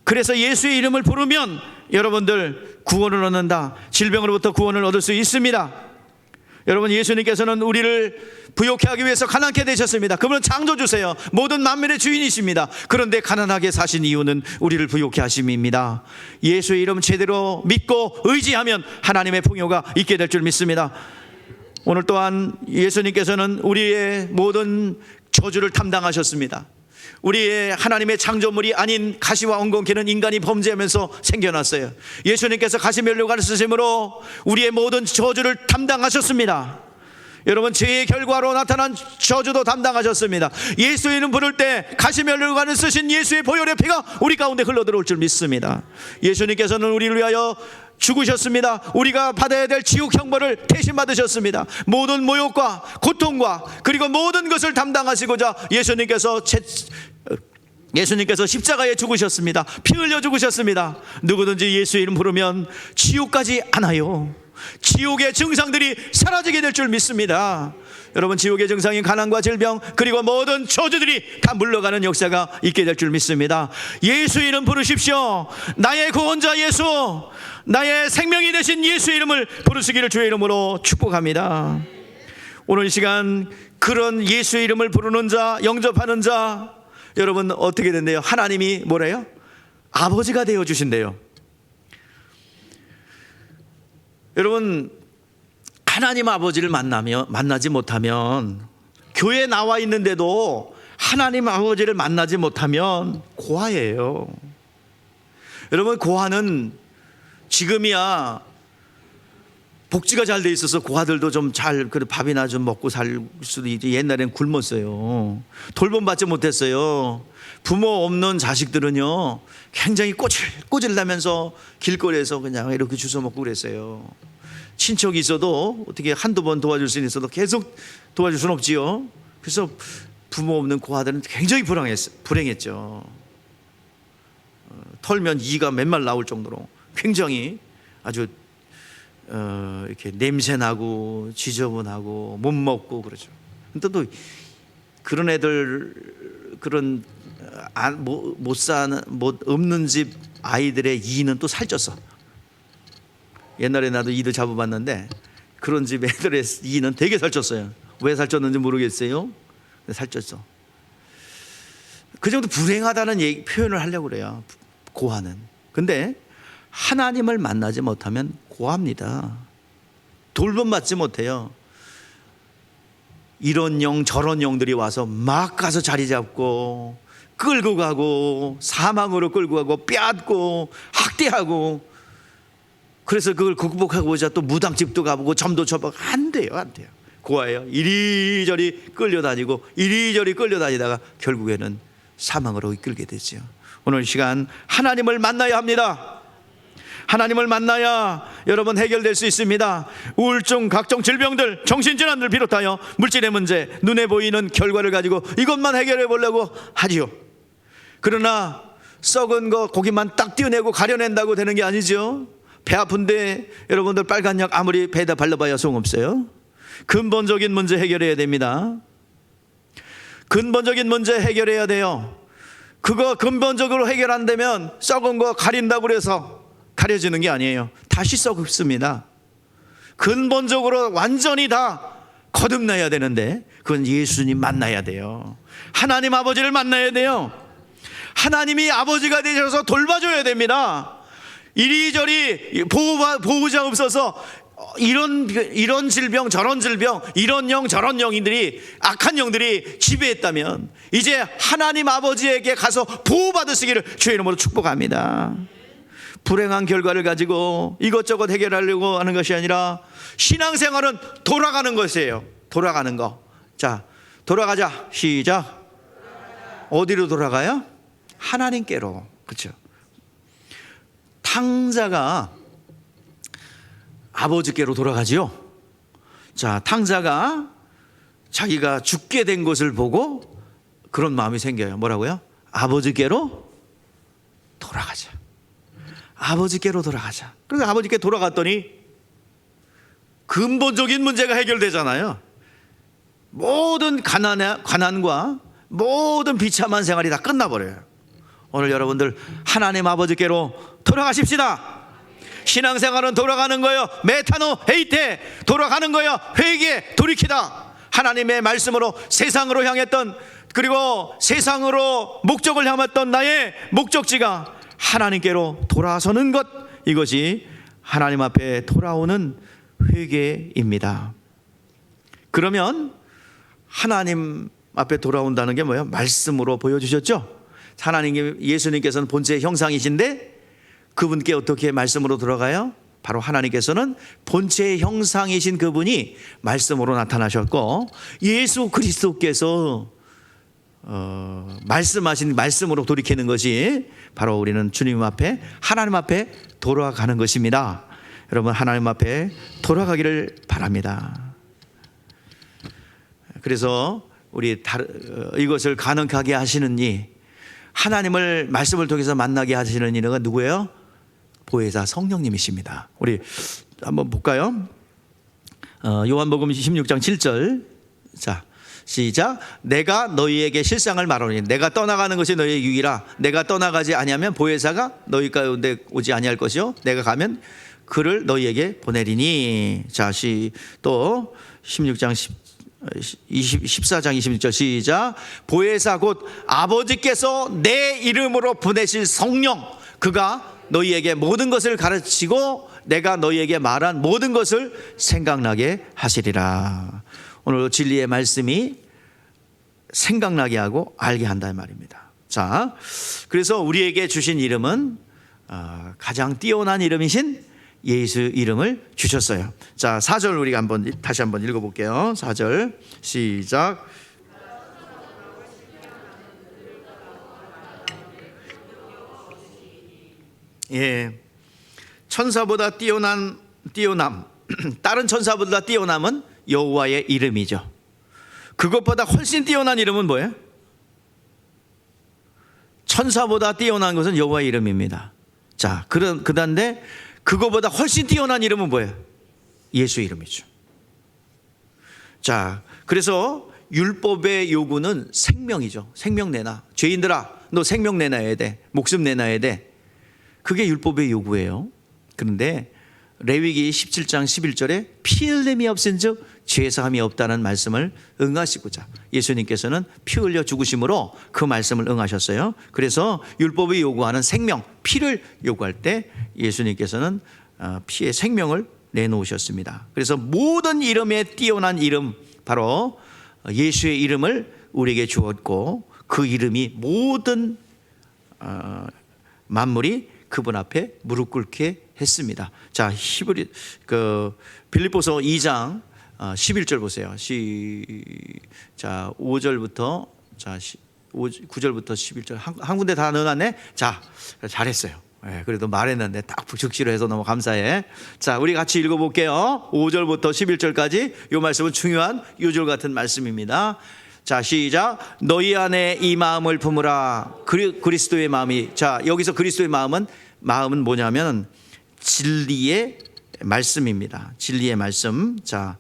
그래서 예수의 이름을 부르면 여러분들 구원을 얻는다. 질병으로부터 구원을 얻을 수 있습니다. 여러분, 예수님께서는 우리를 부욕해 하기 위해서 가난케 되셨습니다. 그분은 창조주세요. 모든 만물의 주인이십니다. 그런데 가난하게 사신 이유는 우리를 부욕해 하심입니다. 예수의 이름 제대로 믿고 의지하면 하나님의 풍요가 있게 될 줄 믿습니다. 오늘 또한 예수님께서는 우리의 모든 저주를 담당하셨습니다. 우리의 하나님의 창조물이 아닌 가시와 엉겅퀴는 인간이 범죄하면서 생겨났어요. 예수님께서 가시면류관을 쓰심으로 우리의 모든 저주를 담당하셨습니다. 여러분, 죄의 결과로 나타난 저주도 담당하셨습니다. 예수의 이름 부를 때 가시면류관을 쓰신 예수의 보혈의 피가 우리 가운데 흘러들어올 줄 믿습니다. 예수님께서는 우리를 위하여 죽으셨습니다. 우리가 받아야 될 지옥 형벌을 대신 받으셨습니다. 모든 모욕과 고통과 그리고 모든 것을 담당하시고자 예수님께서 십자가에 죽으셨습니다. 피 흘려 죽으셨습니다. 누구든지 예수의 이름 부르면 지옥까지 안 와요. 지옥의 증상들이 사라지게 될 줄 믿습니다. 여러분, 지옥의 증상인 가난과 질병 그리고 모든 저주들이 다 물러가는 역사가 있게 될 줄 믿습니다. 예수의 이름 부르십시오. 나의 구원자 예수, 나의 생명이 되신 예수의 이름을 부르시기를 주의 이름으로 축복합니다. 오늘 이 시간 그런 예수의 이름을 부르는 자, 영접하는 자, 여러분 어떻게 된대요? 하나님이 뭐래요? 아버지가 되어 주신대요. 여러분, 하나님 아버지를 만나지 못하면, 교회에 나와 있는데도 하나님 아버지를 만나지 못하면 고아예요. 여러분, 고아는 지금이야 복지가 잘 돼 있어서 고아들도 좀 잘 밥이나 좀 먹고 살 수도 있지. 옛날엔 굶었어요. 돌봄받지 못했어요. 부모 없는 자식들은요 굉장히 꼬질꼬질나면서 길거리에서 그냥 이렇게 주워 먹고 그랬어요. 친척이 있어도 어떻게 한두 번 도와줄 수는 있어도 계속 도와줄 수는 없지요. 그래서 부모 없는 고아들은 굉장히 불행했죠. 털면 이가 맨말 나올 정도로 굉장히 아주 이렇게 냄새나고 지저분하고 못 먹고 그러죠. 근데 또 그런 애들, 그런 못 없는 집 아이들의 이는 또 살쪘어. 옛날에 나도 이도 잡아봤는데 그런 집 애들의 이는 되게 살쪘어요. 왜 살쪘는지 모르겠어요. 근데 살쪘어. 그 정도 불행하다는 표현을 하려고 그래요, 고아는. 근데 하나님을 만나지 못하면 고아입니다. 돌봄받지 못해요. 이런 영 저런 영들이 와서 막 가서 자리 잡고 끌고 가고 사망으로 끌고 가고 빼앗고 학대하고, 그래서 그걸 극복하고자 또 무당집도 가보고 점도 쳐보고 안 돼요. 고아예요. 이리저리 끌려다니고 이리저리 끌려다니다가 결국에는 사망으로 이끌게 되죠. 오늘 이 시간 하나님을 만나야 합니다. 하나님을 만나야 여러분 해결될 수 있습니다. 우울증, 각종 질병들, 정신질환을 비롯하여 물질의 문제, 눈에 보이는 결과를 가지고 이것만 해결해 보려고 하지요. 그러나 썩은 거 고기만 딱 떼어내고 가려낸다고 되는 게 아니죠. 배 아픈데 여러분들 빨간 약 아무리 배에다 발라봐야 소용없어요. 근본적인 문제 해결해야 됩니다. 근본적인 문제 해결해야 돼요. 그거 근본적으로 해결 안 되면 썩은 거 가린다고 해서 가려지는 게 아니에요. 다시 썩습니다. 근본적으로 완전히 다 거듭나야 되는데 그건 예수님 만나야 돼요. 하나님 아버지를 만나야 돼요. 하나님이 아버지가 되셔서 돌봐줘야 됩니다. 이리저리 보호자 없어서 이런 질병 저런 질병, 이런 영 저런 영들이, 악한 영들이 지배했다면 이제 하나님 아버지에게 가서 보호받으시기를 주의 이름으로 축복합니다. 불행한 결과를 가지고 이것저것 해결하려고 하는 것이 아니라 신앙생활은 돌아가는 것이에요. 돌아가는 거. 자, 돌아가자. 시작. 어디로 돌아가요? 하나님께로. 그렇죠? 탕자가 아버지께로 돌아가지요. 자, 탕자가 자기가 죽게 된 것을 보고 그런 마음이 생겨요. 뭐라고요? 아버지께로 돌아가자. 아버지께로 돌아가자. 그래서 아버지께 돌아갔더니 근본적인 문제가 해결되잖아요. 모든 가난과 모든 비참한 생활이 다 끝나버려요. 오늘 여러분들 하나님 아버지께로 돌아가십시다. 신앙생활은 돌아가는 거예요. 메타노 헤이테, 돌아가는 거예요. 회개, 돌이키다. 하나님의 말씀으로 세상으로 향했던, 그리고 세상으로 목적을 향했던 나의 목적지가 하나님께로 돌아서는 것, 이것이 하나님 앞에 돌아오는 회개입니다. 그러면 하나님 앞에 돌아온다는 게 뭐예요? 말씀으로 보여주셨죠. 하나님, 예수님께서는 본체의 형상이신데 그분께 어떻게 말씀으로 들어가요? 바로 하나님께서는 본체의 형상이신 그분이 말씀으로 나타나셨고, 예수 그리스도께서 말씀하신 말씀으로 돌이키는 것이 바로 우리는 주님 앞에, 하나님 앞에 돌아가는 것입니다. 여러분, 하나님 앞에 돌아가기를 바랍니다. 그래서 우리 이것을 가능하게 하시는 이, 하나님을 말씀을 통해서 만나게 하시는 이가 누구예요? 보혜사 성령님이십니다. 우리 한번 볼까요? 요한복음 16장 7절. 자, 시작. 내가 너희에게 실상을 말하노니 내가 떠나가는 것이 너희의 유익이라. 내가 떠나가지 아니하면 보혜사가 너희 가운데 오지 아니할 것이요 내가 가면 그를 너희에게 보내리니. 자, 또 16장 14장 26절 시작. 보혜사 곧 아버지께서 내 이름으로 보내실 성령, 그가 너희에게 모든 것을 가르치고 내가 너희에게 말한 모든 것을 생각나게 하시리라. 오늘 진리의 말씀이 생각나게 하고 알게 한다는 말입니다. 자, 그래서 우리에게 주신 이름은 가장 뛰어난 이름이신 예수 이름을 주셨어요. 자, 4절 우리가 다시 한번 읽어볼게요. 4절 시작. 예, 천사보다 뛰어남 다른 천사보다 뛰어남은 여호와의 이름이죠. 그것보다 훨씬 뛰어난 이름은 뭐예요? 천사보다 뛰어난 것은 여호와의 이름입니다. 자, 그런데 그거보다 훨씬 뛰어난 이름은 뭐예요? 예수 이름이죠. 자, 그래서 율법의 요구는 생명이죠. 생명 내놔. 죄인들아, 너 생명 내놔야 돼. 목숨 내놔야 돼. 그게 율법의 요구예요. 그런데 레위기 17장 11절에 피 흘림이 없은즉 죄사함이 없다는 말씀을 응하시고자 예수님께서는 피 흘려 죽으심으로 그 말씀을 응하셨어요. 그래서 율법이 요구하는 생명, 피를 요구할 때 예수님께서는 피의 생명을 내놓으셨습니다. 그래서 모든 이름에 뛰어난 이름, 바로 예수의 이름을 우리에게 주었고, 그 이름이 모든 만물이 그분 앞에 무릎 꿇게 했습니다. 자, 빌립보서 2장 11절 보세요. 자, 5절부터 9절부터 11절 한 군데 다 넣어놨네. 자, 잘했어요. 네, 그래도 말했는데 딱 즉시로 해서 너무 감사해. 자, 우리 같이 읽어볼게요. 5절부터 11절까지 이 말씀은 중요한 요절 같은 말씀입니다. 자, 시작. 너희 안에 이 마음을 품으라. 그리스도의 마음이. 자, 여기서 그리스도의 마음은 뭐냐면 진리의 말씀입니다. 진리의 말씀. 자,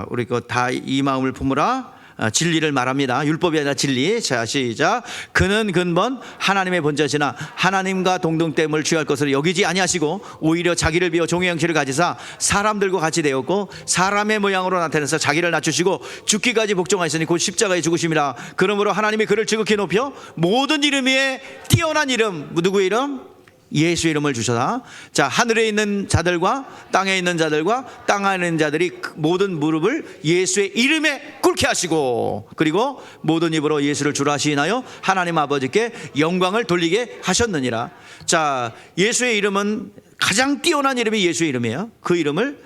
우리 다 이 마음을 품으라. 진리를 말합니다. 율법이 아니라 진리. 자, 시작. 그는 근본 하나님의 본자시나 하나님과 동등됨을 취할 것을 여기지 아니하시고 오히려 자기를 비워 종의 형체를 가지사 사람들과 같이 되었고 사람의 모양으로 나타내서 자기를 낮추시고 죽기까지 복종하였으니 곧 십자가에 죽으심이라. 그러므로 하나님이 그를 지극히 높여 모든 이름 위에 뛰어난 이름, 누구의 이름? 예수 이름을 주셔서, 자, 하늘에 있는 자들과 땅에 있는 자들과 땅 안에 있는 자들이 모든 무릎을 예수의 이름에 꿇게 하시고, 그리고 모든 입으로 예수를 주라 하시나요 하나님 아버지께 영광을 돌리게 하셨느니라. 자, 예수의 이름은 가장 뛰어난 이름이 예수의 이름이에요. 그 이름을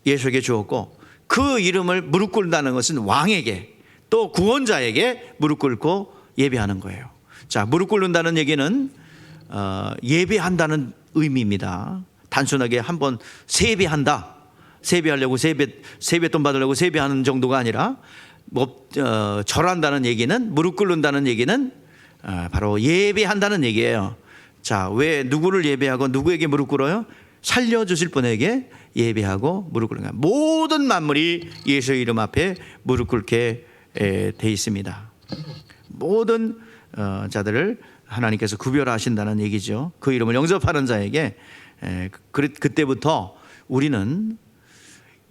예수에게 주었고, 그 이름을 무릎 꿇는다는 것은 왕에게, 또 구원자에게 무릎 꿇고 예배하는 거예요. 자, 무릎 꿇는다는 얘기는 예배한다는 의미입니다. 단순하게 한번 세배한다, 세배하려고 세뱃돈 받으려고 세배하는 정도가 아니라 절한다는 얘기는, 무릎 꿇는다는 얘기는 바로 예배한다는 얘기예요. 자, 왜 누구를 예배하고 누구에게 무릎 꿇어요? 살려주실 분에게 예배하고 무릎 꿇는 거예요. 모든 만물이 예수의 이름 앞에 무릎 꿇게 돼 있습니다. 모든 자들을 하나님께서 구별하신다는 얘기죠. 그 이름을 영접하는 자에게 그때부터 우리는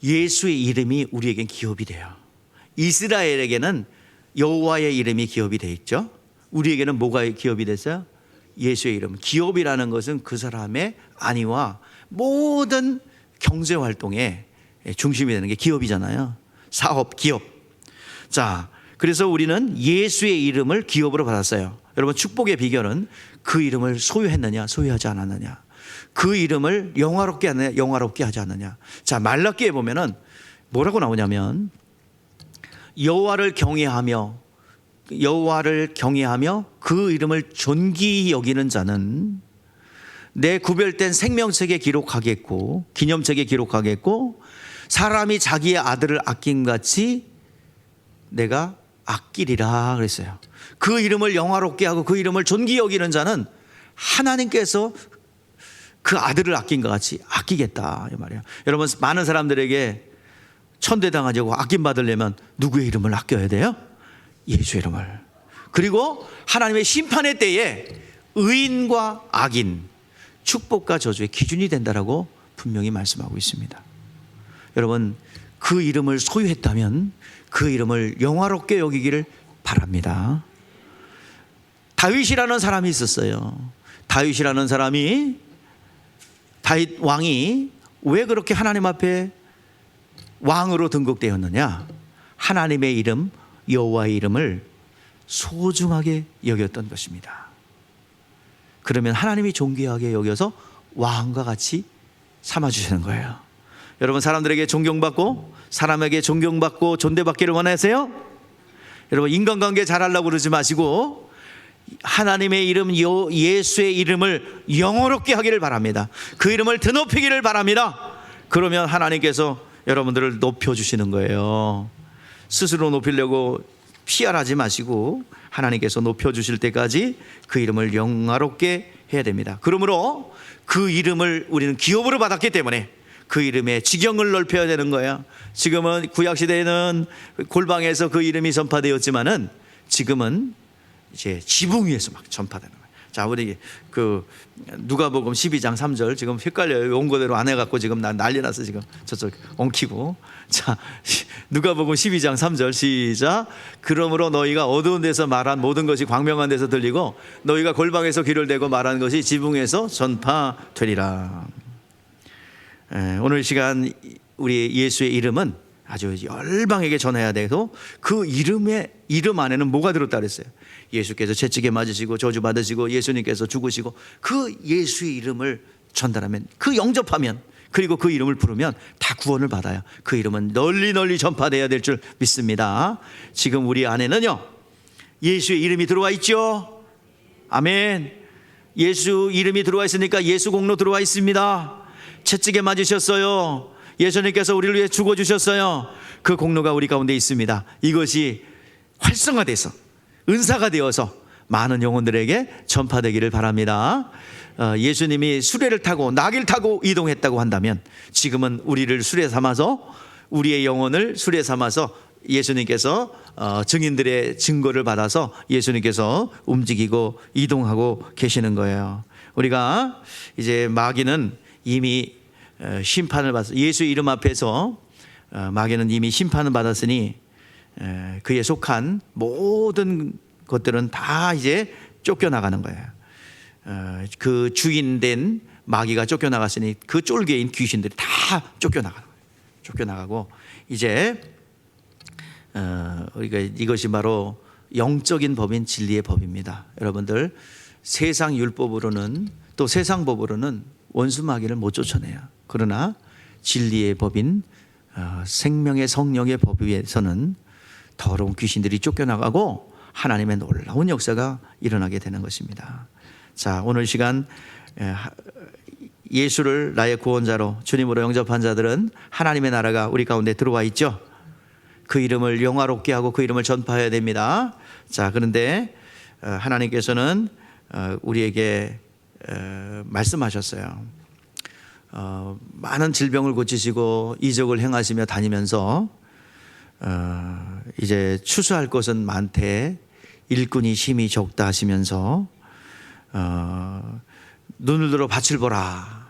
예수의 이름이 우리에겐 기업이 돼요. 이스라엘에게는 여호와의 이름이 기업이 돼 있죠. 우리에게는 뭐가 기업이 됐어요? 예수의 이름. 기업이라는 것은 그 사람의 안위와 모든 경제 활동의 중심이 되는 게 기업이잖아요. 사업, 기업. 자, 그래서 우리는 예수의 이름을 기업으로 받았어요. 여러분, 축복의 비결은 그 이름을 소유했느냐, 소유하지 않았느냐. 그 이름을 영화롭게 하느냐, 영화롭게 하지 않느냐. 자, 말라기에 보면은 뭐라고 나오냐면 여호와를 경외하며 그 이름을 존귀히 여기는 자는 내 구별된 생명책에 기록하겠고 기념책에 기록하겠고 사람이 자기의 아들을 아낌같이 내가 아끼리라 그랬어요. 그 이름을 영화롭게 하고 그 이름을 존귀히 여기는 자는 하나님께서 그 아들을 아낀 것 같이 아끼겠다 이 말이에요. 여러분, 많은 사람들에게 천대당하려고 아낌받으려면 누구의 이름을 아껴야 돼요? 예수의 이름을. 그리고 하나님의 심판의 때에 의인과 악인, 축복과 저주의 기준이 된다라고 분명히 말씀하고 있습니다. 여러분, 그 이름을 소유했다면 그 이름을 영화롭게 여기기를 바랍니다. 다윗이라는 사람이 있었어요. 다윗이라는 사람이, 다윗 왕이 왜 그렇게 하나님 앞에 왕으로 등극되었느냐? 하나님의 이름, 여호와의 이름을 소중하게 여겼던 것입니다. 그러면 하나님이 존귀하게 여겨서 왕과 같이 삼아주시는 거예요. 여러분, 사람들에게 존경받고 사람에게 존경받고 존대받기를 원하세요? 여러분, 인간관계 잘하려고 그러지 마시고 하나님의 이름, 예수의 이름을 영어롭게 하기를 바랍니다. 그 이름을 드높이기를 바랍니다. 그러면 하나님께서 여러분들을 높여주시는 거예요. 스스로 높이려고 피할하지 마시고 하나님께서 높여주실 때까지 그 이름을 영화롭게 해야 됩니다. 그러므로 그 이름을 우리는 기업으로 받았기 때문에 그 이름의 지경을 넓혀야 되는 거예요. 지금은 구약시대에는 골방에서 그 이름이 전파되었지만은 지금은 이제 지붕 위에서 막 전파되는 거예요. 자, 우리 그 누가복음 12장 3절 지금 헷갈려요. 온 거대로 안 해갖고 지금 난 난리 났어 지금 저쪽 엉키고. 자, 누가복음 12장 3절 시작. 그러므로 너희가 어두운 데서 말한 모든 것이 광명한 데서 들리고 너희가 골방에서 귀를 대고 말한 것이 지붕에서 전파되리라. 오늘 시간 우리 예수의 이름은 아주 열방에게 전해야 되고 그 이름 안에는 뭐가 들었다 그랬어요? 예수께서 채찍에 맞으시고 저주 받으시고 예수님께서 죽으시고 그 예수의 이름을 전달하면, 그 영접하면, 그리고 그 이름을 부르면 다 구원을 받아요. 그 이름은 널리 널리 전파되어야 될 줄 믿습니다. 지금 우리 안에는요 예수의 이름이 들어와 있죠. 아멘. 예수 이름이 들어와 있으니까 예수 공로 들어와 있습니다. 채찍에 맞으셨어요. 예수님께서 우리를 위해 죽어주셨어요. 그 공로가 우리 가운데 있습니다. 이것이 활성화돼서 은사가 되어서 많은 영혼들에게 전파되기를 바랍니다. 예수님이 수레를 타고 나귀를 타고 이동했다고 한다면 지금은 우리를 수레 삼아서, 우리의 영혼을 수레 삼아서 예수님께서 증인들의 증거를 받아서 예수님께서 움직이고 이동하고 계시는 거예요. 우리가 이제 마귀는 이미 심판을 받았어. 예수 이름 앞에서 마귀는 이미 심판을 받았으니 그에 속한 모든 것들은 다 이제 쫓겨나가는 거예요. 그 주인된 마귀가 쫓겨나갔으니 그 쫄개인 귀신들이 다 쫓겨나가고 이제 우리가 이것이 바로 영적인 법인 진리의 법입니다. 여러분들, 세상 율법으로는 또 세상 법으로는 원수 마귀를 못 쫓아내요. 그러나 진리의 법인 생명의 성령의 법 위에서는 더러운 귀신들이 쫓겨나가고 하나님의 놀라운 역사가 일어나게 되는 것입니다. 자, 오늘 시간 예수를 나의 구원자로 주님으로 영접한 자들은 하나님의 나라가 우리 가운데 들어와 있죠. 그 이름을 영화롭게 하고 그 이름을 전파해야 됩니다. 자, 그런데 하나님께서는 우리에게 말씀하셨어요. 많은 질병을 고치시고 이적을 행하시며 다니면서 이제 추수할 것은 많되 일꾼이 힘이 적다 하시면서 눈을 들어 밭을 보라.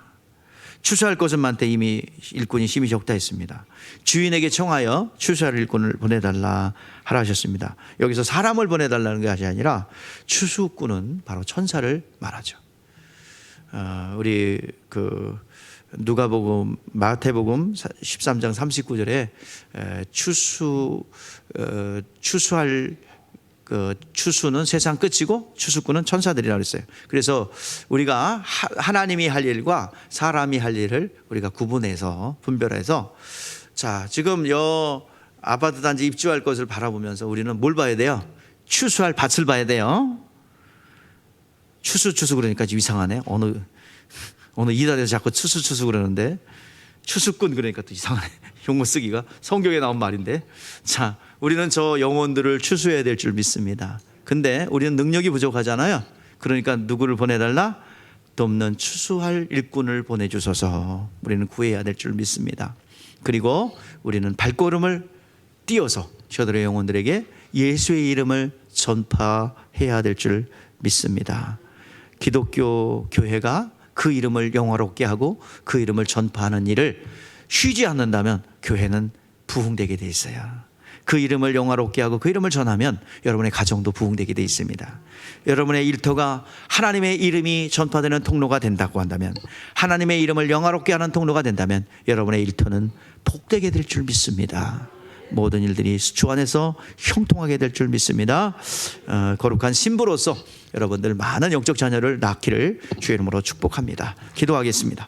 추수할 것은 많되 이미 일꾼이 힘이 적다 했습니다. 주인에게 청하여 추수할 일꾼을 보내달라 하라 하셨습니다. 여기서 사람을 보내달라는 것이 아니라 추수꾼은 바로 천사를 말하죠. 우리 그 누가복음, 마태복음 13장 39절에 추수할 그 추수는 세상 끝이고 추수꾼은 천사들이라고 했어요. 그래서 우리가 하나님이 할 일과 사람이 할 일을 우리가 구분해서 분별해서, 자, 지금 여 아파트 단지 입주할 것을 바라보면서 우리는 뭘 봐야 돼요? 추수할 밭을 봐야 돼요. 추수 그러니까 좀 이상하네. 어느 이달에서 자꾸 추수 그러는데, 추수꾼 그러니까 또 이상하네. 용어 쓰기가 성경에 나온 말인데. 자, 우리는 저 영혼들을 추수해야 될 줄 믿습니다. 근데 우리는 능력이 부족하잖아요. 그러니까 누구를 보내달라? 돕는 추수할 일꾼을 보내주소서. 우리는 구해야 될 줄 믿습니다. 그리고 우리는 발걸음을 띄어서 저들의 영혼들에게 예수의 이름을 전파해야 될 줄 믿습니다. 기독교 교회가 그 이름을 영화롭게 하고 그 이름을 전파하는 일을 쉬지 않는다면 교회는 부흥되게 돼 있어요. 그 이름을 영화롭게 하고 그 이름을 전하면 여러분의 가정도 부흥되게 돼 있습니다. 여러분의 일터가 하나님의 이름이 전파되는 통로가 된다고 한다면, 하나님의 이름을 영화롭게 하는 통로가 된다면 여러분의 일터는 복되게 될 줄 믿습니다. 모든 일들이 주 안에서 형통하게 될 줄 믿습니다. 거룩한 신부로서 여러분들 많은 영적 자녀를 낳기를 주의 이름으로 축복합니다. 기도하겠습니다.